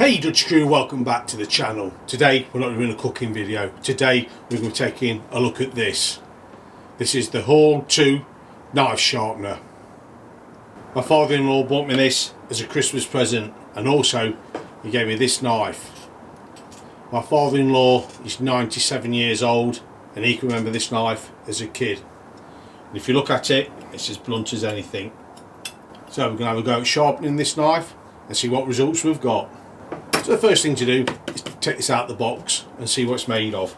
Hey Dutch crew, welcome back to the channel. Today we're not doing a cooking video. Today we're going to be taking a look at this. This is the Horl 2 knife sharpener. My father-in-law bought me this as a Christmas present, and also he gave me this knife. My father-in-law is 97 years old and he can remember this knife as a kid. And if you look at it, it's as blunt as anything. So we're going to have a go at sharpening this knife and see what results we've got. So the first thing to do is to take this out of the box and see what it's made of.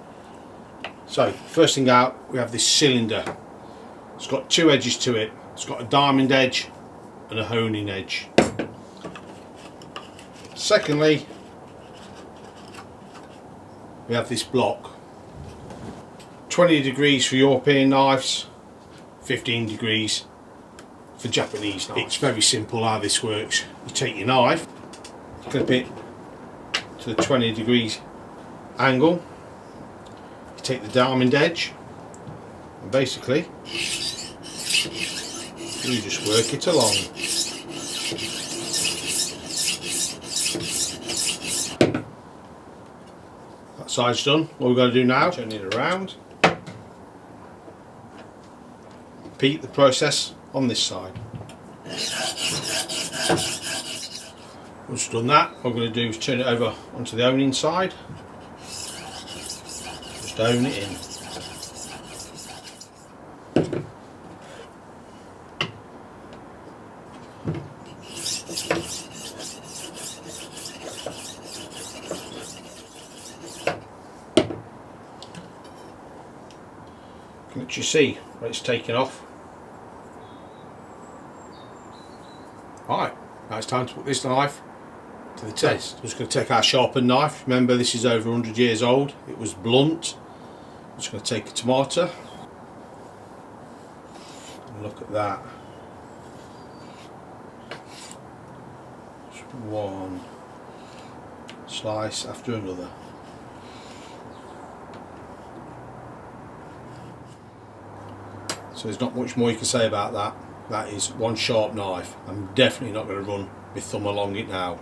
So first thing out, we have this cylinder. It's got two edges to it. It's got a diamond edge and a honing edge. Secondly, we have this block. 20 degrees for European knives, 15 degrees for Japanese knives. It's very simple how this works. You take your knife, clip it to the 20 degrees angle, you take the diamond edge, and basically you just work it along. That side's done. What we've got to do now, turn it around, repeat the process on this side. Once done that, what we're going to do is turn it over onto the honing side. Just hone it in. You can actually see where it's taken off. Alright, now it's time to put this knife to the test. I'm just going to take our sharpened knife. Remember, this is over 100 years old. It was blunt. I'm just going to take a tomato and look at that. Just one slice after another. So there's not much more you can say about that. That is one sharp knife. I'm definitely not going to run my thumb along it now.